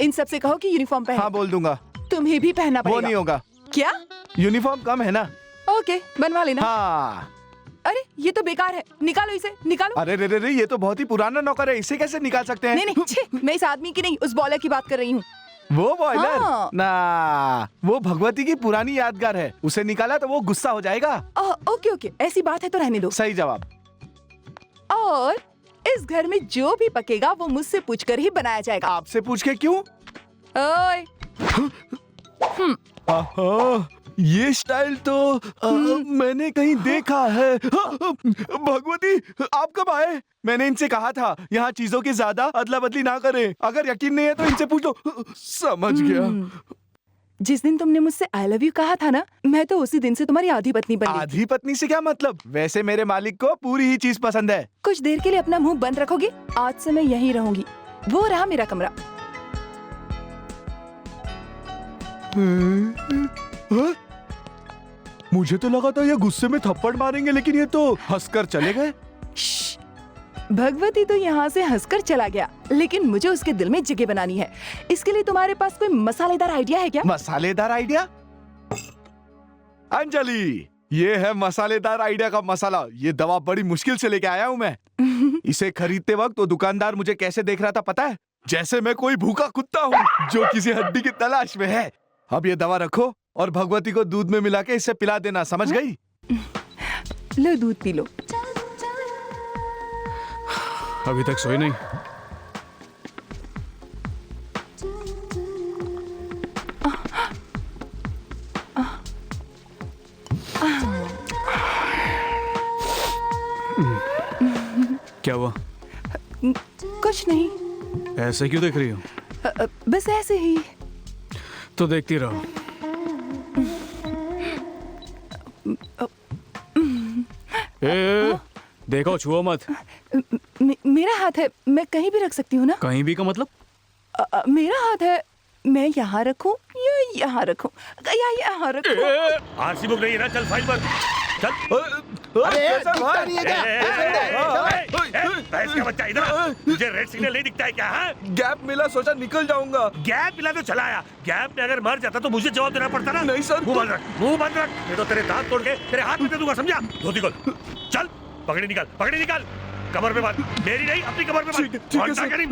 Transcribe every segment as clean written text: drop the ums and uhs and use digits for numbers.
इन सब से कहो कि यूनिफॉर्म पहने। हाँ बोल दूंगा। तुम्हें भी पहनना पड़ेगा। वो नहीं होगा। क्या? यूनिफॉर्म कम है ना। ओके, बनवा लेना। हाँ। अरे ये तो बेकार है, निकालो इसे, निकालो। अरे रे रे रे, ये तो बहुत ही पुराना नौकर है, इसे कैसे निकाल सकते हैं? नहीं नहीं, छे, मैं इस आदमी की नहीं, उस बॉलर की बात कर रही हूँ। वो बॉयलर? हाँ। ना, वो भगवती की पुरानी यादगार है, उसे निकाला तो वो गुस्सा हो जाएगा। ओके ओके, ऐसी बात है तो रहने दो। सही जवाब। और इस घर में जो भी पकेगा वो मुझसे पूछकर ही बनाया जाएगा। आपसे पूछ के क्यों? ओए, आहा, ये स्टाइल तो मैंने कहीं देखा है। भगवती, आप कब आए? मैंने इनसे कहा था यहाँ चीजों की ज्यादा अदला बदली ना करें। अगर यकीन नहीं है तो इनसे पूछ लो। समझ गया। जिस दिन तुमने मुझसे आई लव यू कहा था ना, मैं तो उसी दिन से तुम्हारी आधी पत्नी बन गई। आधी पत्नी से क्या मतलब? वैसे मेरे मालिक को पूरी ही चीज पसंद है। कुछ देर के लिए अपना मुंह बंद रखोगी? आज से मैं यहीं रहूंगी। वो रहा मेरा कमरा। हाँ? मुझे तो लगा था ये गुस्से में थप्पड़ मारेंगे, लेकिन ये तो हंसकर चले गए। भगवती तो यहाँ से हंसकर चला गया, लेकिन मुझे उसके दिल में जगह बनानी है। इसके लिए तुम्हारे पास कोई मसालेदार आइडिया है क्या? मसालेदार आइडिया? अंजलि, ये है मसालेदार आइडिया का मसाला। ये दवा बड़ी मुश्किल से लेके आया हूँ मैं। इसे खरीदते वक्त तो दुकानदार मुझे कैसे देख रहा था पता है? जैसे मैं कोई भूखा कुत्ता हूँ जो किसी हड्डी की तलाश में है। अब ये दवा रखो और भगवती को दूध में मिला के इसे पिला देना, समझ गई? लो दूध पी लो। अभी तक सोई नहीं। क्या हुआ? कुछ नहीं। ऐसे क्यों देख रही हो? बस ऐसे ही। तो देखती रहो। ए, देखो, छुओ मत। मेरा हाथ है, मैं कहीं भी रख सकती हूँ ना? कहीं भी का मतलब? मेरा हाथ है, मैं यहाँ रखूं या यहाँ रखूं या यहाँ रखूं? आरसी बुक नहीं है ना, चल फाइल पर चल। अरे दिखता नहीं है क्या? भैंस का बच्चा इधर, तुझे रेड सिग्नल नहीं दिखता है क्या? हाँ? गैप मिला, सोचा निकल जाऊंगा। गैप मिला तो चलाया, गैप में अगर मर जाता तो मुझे जवाब देना पड़ता ना। नहीं सर। मुंह बंद रख, मुंह बंद रख, नहीं तो तेरे दांत तोड़ के तेरे हाथ में दे दूंगा, समझा? धोती खोल, चल पगड़ी निकाल, पगड़ी निकाल, कमर पे बांध, मेरी नहीं अपनी कमर पे बांध। ठीक है सर। नहीं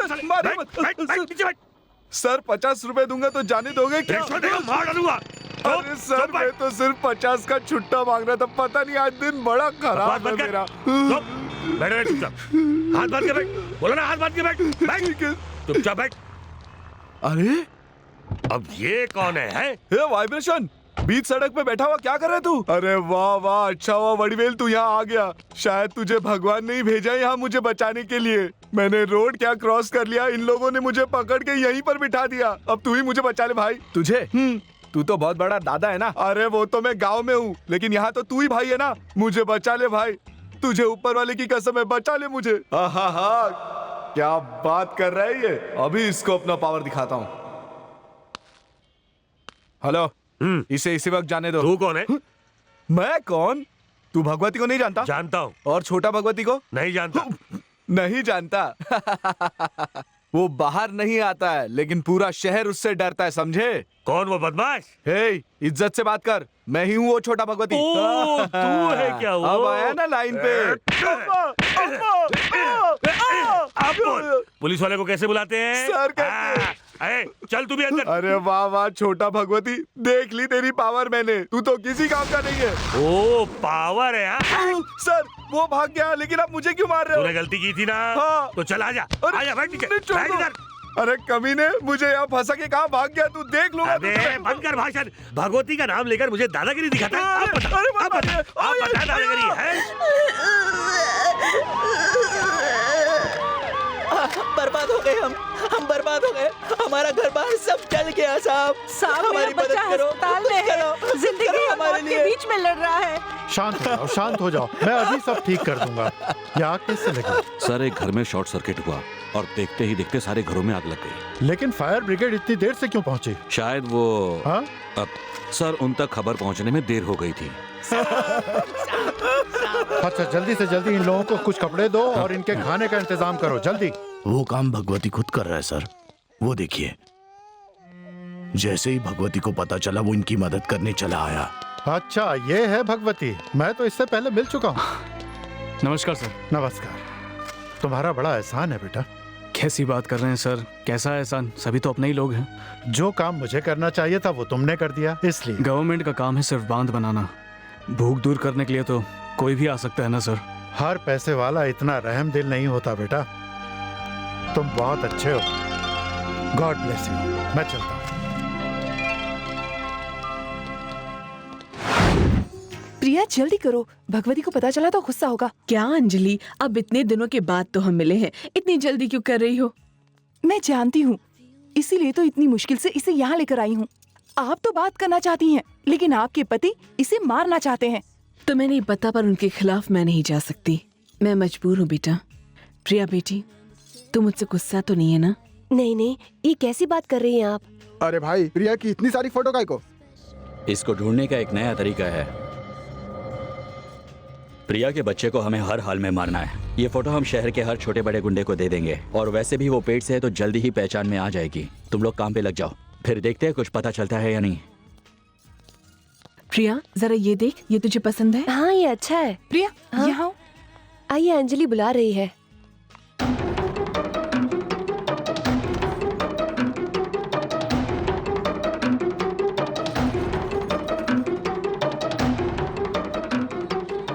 सर, मारिए मत। नीचे बैठ। सर 50 रुपए दूंगा तो जाने दोगे क्या? रिश्वत देगा, मार डालूंगा। अरे सर, मैं तो सिर्फ 50 का छुट्टा मांग रहा था। पता नहीं आज दिन बड़ा खराब है मेरा। बैठ बैठ चुपचाप, हाथ बांध के बैठ। बोलो ना, हाथ बांध के बैठ। बैठ चुपचाप बैठ। अरे अब ये कौन है? ये वाइब्रेशन बीच सड़क पे बैठा हुआ क्या कर रहा है तू? अरे वाह वाह, अच्छा हुआ वड़ीवेल तू यहाँ आ गया। शायद तुझे भगवान ने ही भेजा यहाँ मुझे बचाने के लिए। मैंने रोड क्या क्रॉस कर लिया, इन लोगों ने मुझे पकड़ के यहीं पर बिठा दिया। अब तू ही मुझे बचा ले भाई। तुझे? तू तो बहुत बड़ा दादा है ना। अरे वो तो मैं गाँव में हूँ, लेकिन यहाँ तो तू ही भाई है ना। मुझे बचा ले भाई, तुझे ऊपर वाले की कसम है, बचा ले मुझे। हाँ, क्या बात कर रहा है ये। अभी इसको अपना पावर दिखाता हूँ। हेलो, इसे इसी वक्त जाने दो। तू कौन है? मैं कौन? तू भगवती को नहीं जानता? जानता हूँ। और छोटा भगवती को? नहीं जानता। नहीं जानता? वो बाहर नहीं आता है, लेकिन पूरा शहर उससे डरता है, समझे? कौन वो बदमाश? हे, इज्जत से बात कर। मैं ही हूँ वो छोटा भगवती। ओ, तू है क्या वो? अब आया ना लाइन पे। अब बोल, पुलिस वाले को कैसे बुलाते हैं? सर कहते हैं। अरे चल तू भी अंदर। अरे वाह वाह छोटा भगवती, देख ली तेरी पावर मैंने। तू तो किसी काम का नहीं है। ओ पावर है। सर वो भाग गया, लेकिन आप मुझे क्यों मार रहे हो? तूने गलती की थी ना। हाँ। तो चल आजा, आजा बैठ नीचे, नहीं, छोड़ बैठ दो। इधर। अरे कमीने, मुझे यहाँ फंसा के कहाँ भाग गया? तू देख लूंगा अबे बंद कर भाषण। भगवती का नाम लेकर मुझे दादागिरी दिखाता है। अब बता, अरे अब बता, अब बता दादागिरी है। बर्बाद हो गए हम बर्बाद हो गए। हमारा घर बार सब जल गया साहब। साहब हमारी मेरा मदद बच्चा करो, अस्पताल में है, जिंदगी और मौत के बीच में लड़ रहा है। शांत हो जाओ, शांत हो जाओ, मैं अभी सब ठीक कर दूंगा। ये आग कैसे लगी? सर एक घर में शॉर्ट सर्किट हुआ और देखते ही देखते सारे घरों में आग लग गई। लेकिन फायर ब्रिगेड इतनी देर से क्यों पहुंची? शायद वो हाँ? सर उन तक खबर पहुंचने में देर हो गई थी। अच्छा जल्दी से जल्दी इन लोगों को कुछ कपड़े दो और इनके खाने का इंतजाम करो, जल्दी। वो काम भगवती खुद कर रहा है सर। वो देखिए, जैसे ही भगवती को पता चला वो इनकी मदद करने चला आया। अच्छा, ये है भगवती। मैं तो इससे पहले मिल चुका हूँ। नमस्कार सर। नमस्कार। तुम्हारा बड़ा एहसान है बेटा। कैसी बात कर रहे हैं सर? कैसा एहसान? सभी तो अपने ही लोग हैं। जो काम मुझे करना चाहिए था वो तुमने कर दिया, इसलिए। गवर्नमेंट का काम है सिर्फ बांध बनाना। भूख दूर करने के लिए तो कोई भी आ सकता है ना सर। हर पैसे वाला इतना रहम दिल नहीं होता बेटा। तुम बहुत अच्छे हो। God bless you. मैं चलता हूँ। प्रिया जल्दी करो, भगवती को पता चला तो गुस्सा होगा। क्या अंजलि, अब इतने दिनों के बाद तो हम मिले हैं, इतनी जल्दी क्यों कर रही हो? मैं जानती हूँ, इसीलिए तो इतनी मुश्किल से इसे यहाँ लेकर आई हूँ। आप तो बात करना चाहती हैं, लेकिन आपके पति इसे मारना चाहते हैं। तुम्हें नहीं पता, पर उनके खिलाफ मैं नहीं जा सकती। मैं मजबूर हूँ बेटा। प्रिया बेटी, तुम मुझसे गुस्सा तो नहीं है ना? नहीं नहीं, ये कैसी बात कर रही हैं आप? अरे भाई, प्रिया की इतनी सारी फोटो काय को? इसको ढूंढने का एक नया तरीका है। प्रिया के बच्चे को हमें हर हाल में मारना है। ये फोटो हम शहर के हर छोटे बड़े गुंडे को दे देंगे, और वैसे भी वो पेट से है तो जल्दी ही पहचान में आ जाएगी। तुम लोग काम पे लग जाओ, फिर देखते हैं कुछ पता चलता है या नहीं। प्रिया जरा ये देख, ये तुझे पसंद है? हाँ, ये अच्छा है। प्रिया हाँ? यहाँ आओ। आइए, अंजलि बुला रही है।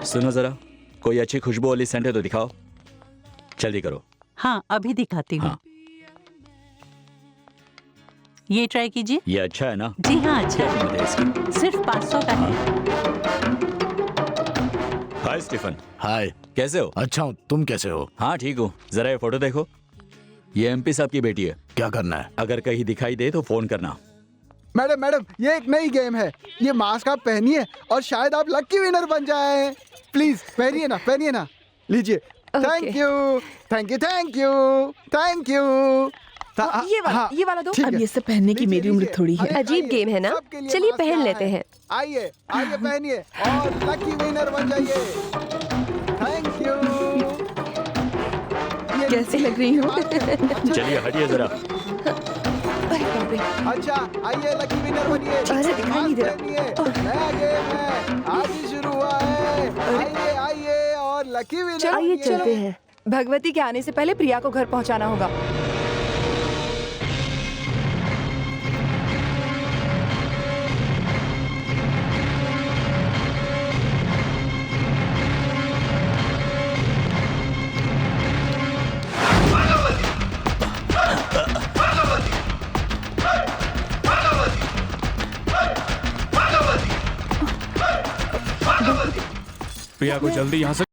सुनो जरा, कोई अच्छी खुशबू वाली सेंट है तो दिखाओ। जल्दी करो। हाँ, अभी दिखाती हूँ। हाँ। ये ट्राई कीजिए। ये अच्छा है ना? जी हाँ, अच्छा क्या है। कीमत है इसकी? सिर्फ 500 का है। हाय स्टीफन। हाय। कैसे हो? अच्छा हूँ, तुम कैसे हो? हाँ ठीक हूँ। जरा ये फोटो देखो, ये एमपी साहब की बेटी है। क्या करना है? अगर कहीं दिखाई दे तो फोन करना। मैडम मैडम, ये एक नई गेम है। ये मास्क आप पहनिए और शायद आप लकी विनर बन जाए। प्लीज पहनिए ना, पहनिए ना। लीजिए। Thank you, thank you, thank you, thank you. ये वाला दो। अब ये सब पहनने की मेरी उम्र थोड़ी है। अजीब गेम है ना? चलिए पहन लेते हैं। आइए आइए, पहनिए और लकी विनर बन जाइए। Thank you. कैसी लग रही हूँ? चलिए हटिए जरा। अरे बाप रे। अच्छा, आइए लकी विनर बनिए। अरे दिखाई नहीं दे रहा। नया गेम है, आज ही शुरू हुआ है। आइए आइए और लकी विनर। आइए चलते हैं। भगवती के आने से पहले प्रिया को घर पहुंचाना होगा। प्रिया को जल्दी यहाँ से।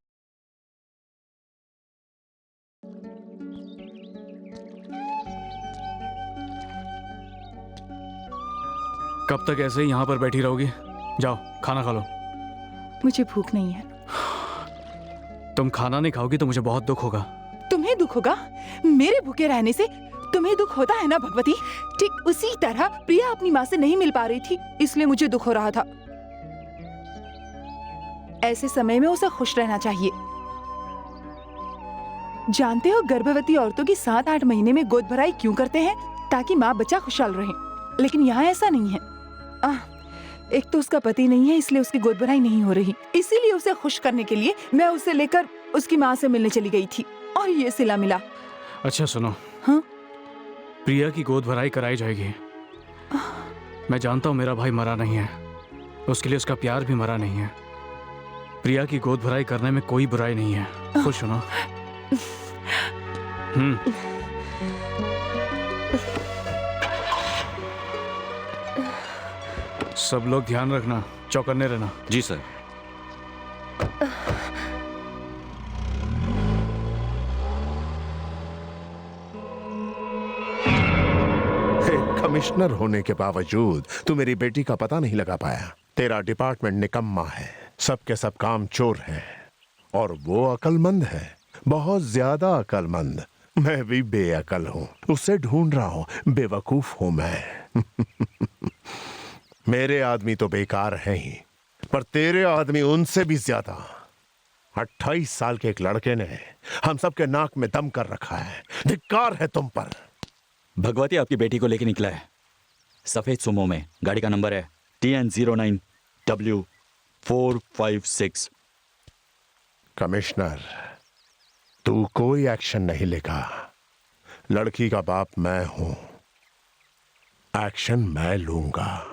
कब तक ऐसे ही यहाँ पर बैठी रहोगी? जाओ खाना खा लो। मुझे भूख नहीं है। तुम खाना नहीं खाओगी तो मुझे बहुत दुख होगा। तुम्हें दुख होगा? मेरे भूखे रहने से तुम्हें दुख होता है ना भगवती? ठीक उसी तरह प्रिया अपनी माँ से नहीं मिल पा रही थी, इसलिए मुझे दुख हो रहा था। ऐसे समय में उसे खुश रहना चाहिए। जानते हो गर्भवती औरतों की 7-8 महीने में गोद भराई क्यों करते हैं? ताकि माँ बच्चा खुशहाल रहे। लेकिन यहाँ ऐसा नहीं है। एक तो उसका पति नहीं है, इसलिए उसकी गोद भराई नहीं हो रही। इसीलिए उसे खुश करने के लिए मैं उसे लेकर उसकी माँ से मिलने चली गई थी और ये सिला मिला। अच्छा सुनो। हाँ? प्रिया की गोद भराई कराई जाएगी। मैं जानता हूँ मेरा भाई मरा नहीं है, उसके लिए उसका प्यार भी मरा नहीं है। प्रिया की गोद भराई करने में कोई बुराई नहीं है। खुश हो ना? सब लोग ध्यान रखना, चौकन्ने रहना। जी सर। कमिश्नर होने के बावजूद तू मेरी बेटी का पता नहीं लगा पाया। तेरा डिपार्टमेंट निकम्मा है, सबके सब काम चोर है, और वो अकलमंद है, बहुत ज्यादा अकलमंद। मैं भी बेअकल हूँ, उसे ढूंढ रहा हूँ। बेवकूफ हूँ मैं। मेरे आदमी तो बेकार हैं ही, पर तेरे आदमी उनसे भी ज्यादा। 28 साल के एक लड़के ने हम सबके नाक में दम कर रखा है। धिक्कार है तुम पर। भगवती आपकी बेटी को लेके निकला है सफेद सुमो में। गाड़ी का नंबर है TN09W456। कमिश्नर, तू कोई एक्शन नहीं लेगा। लड़की का बाप मैं हूं, एक्शन मैं लूंगा।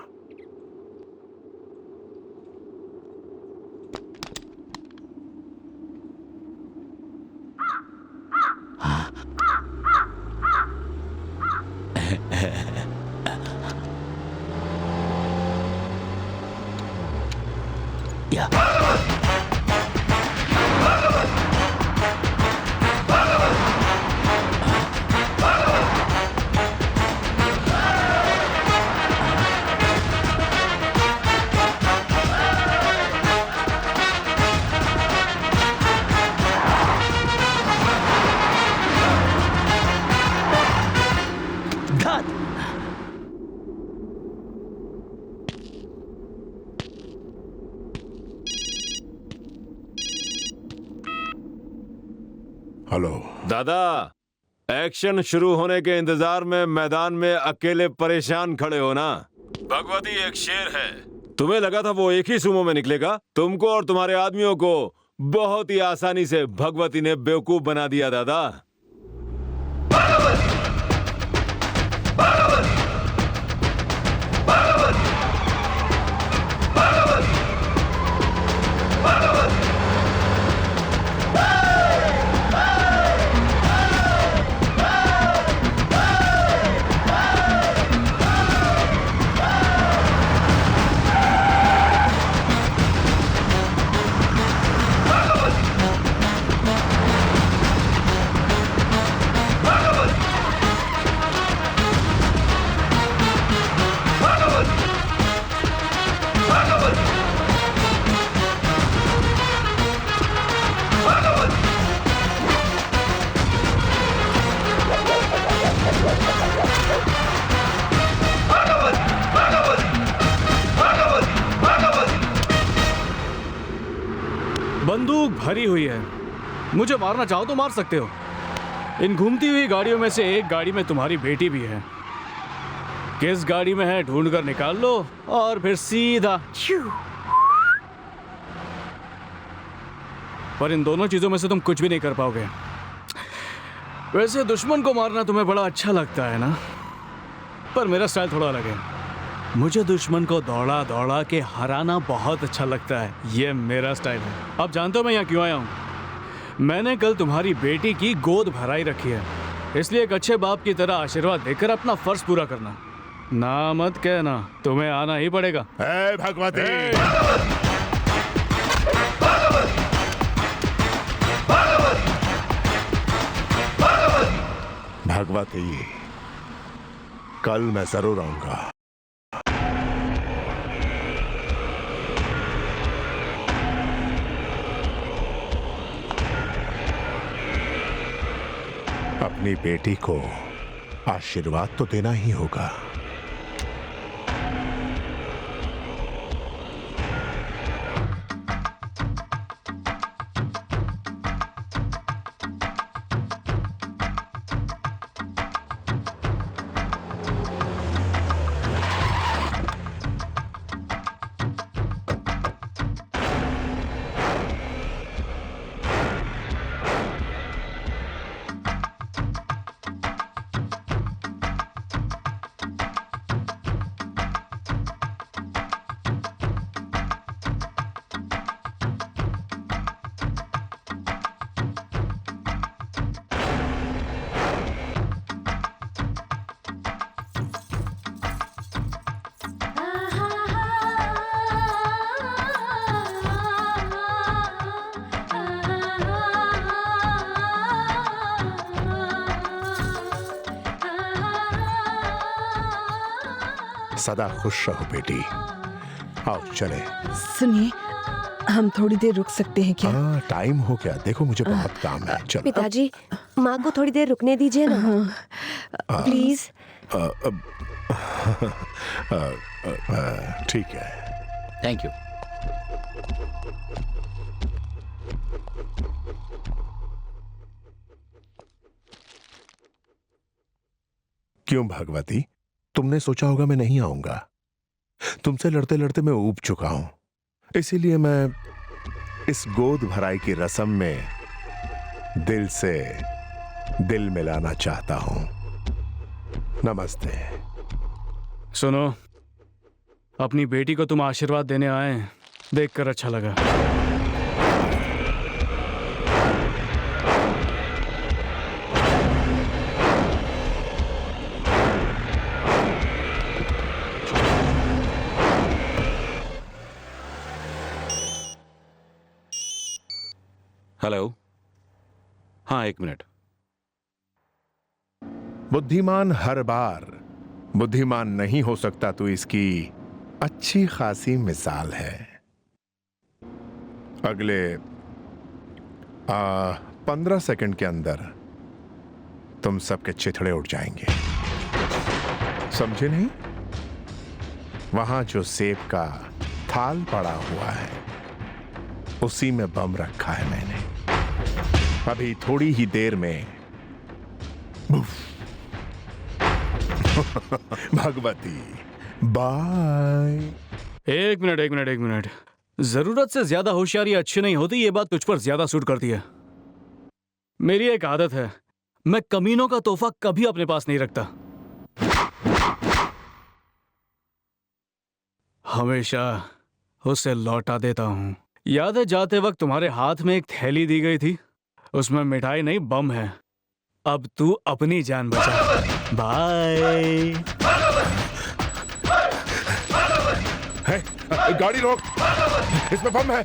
हेलो दादा, एक्शन शुरू होने के इंतजार में मैदान में अकेले परेशान खड़े हो ना। भगवती एक शेर है। तुम्हें लगा था वो एक ही सुमो में निकलेगा? तुमको और तुम्हारे आदमियों को बहुत ही आसानी से भगवती ने बेवकूफ बना दिया दादा। बंदूक भरी हुई है, मुझे मारना चाहो तो मार सकते हो। इन घूमती हुई गाड़ियों में से एक गाड़ी में तुम्हारी बेटी भी है। किस गाड़ी में है ढूंढ कर निकाल लो और फिर सीधा। पर इन दोनों चीजों में से तुम कुछ भी नहीं कर पाओगे। वैसे दुश्मन को मारना तुम्हें बड़ा अच्छा लगता है ना, पर मेरा स्टाइल थोड़ा अलग है। मुझे दुश्मन को दौड़ा दौड़ा के हराना बहुत अच्छा लगता है। ये मेरा स्टाइल है। अब जानते हो मैं यहाँ क्यों आया हूँ? मैंने कल तुम्हारी बेटी की गोद भराई रखी है, इसलिए एक अच्छे बाप की तरह आशीर्वाद देकर अपना फर्ज पूरा करना। ना मत कहना, तुम्हें आना ही पड़ेगा। भगवती, भगवती, कल मैं जरूर आऊंगा। अपनी बेटी को आशीर्वाद तो देना ही होगा। सदा खुश रहो बेटी। आओ चले। सुनिए, हम थोड़ी देर रुक सकते हैं क्या? हाँ, टाइम हो गया। देखो मुझे बहुत काम है। चलो। पिताजी, माँ को थोड़ी देर रुकने दीजिए ना, प्लीज। ठीक है। Thank you. क्यों भगवती, तुमने सोचा होगा मैं नहीं आऊंगा। तुमसे लड़ते लड़ते मैं ऊब चुका हूं, इसीलिए मैं इस गोद भराई की रस्म में दिल से दिल मिलाना चाहता हूं। नमस्ते। सुनो, अपनी बेटी को तुम आशीर्वाद देने आए हैं, देखकर अच्छा लगा। हेलो। हाँ, एक मिनट। बुद्धिमान हर बार बुद्धिमान नहीं हो सकता, तो इसकी अच्छी खासी मिसाल है। अगले 15 सेकंड के अंदर तुम सबके चिथड़े उठ जाएंगे, समझे नहीं? वहां जो सेब का थाल पड़ा हुआ है उसी में बम रखा है मैंने। अभी थोड़ी ही देर में भगवती, बाय। एक मिनट। जरूरत से ज्यादा होशियारी अच्छी नहीं होती, ये बात तुझ पर ज्यादा सूट करती है। मेरी एक आदत है, मैं कमीनों का तोहफा कभी अपने पास नहीं रखता, हमेशा उसे लौटा देता हूं। याद है जाते वक्त तुम्हारे हाथ में एक थैली दी गई थी, उसमें मिठाई नहीं बम है। अब तू अपनी जान बचा। बाय। गाड़ी रोक, इसमें बम है।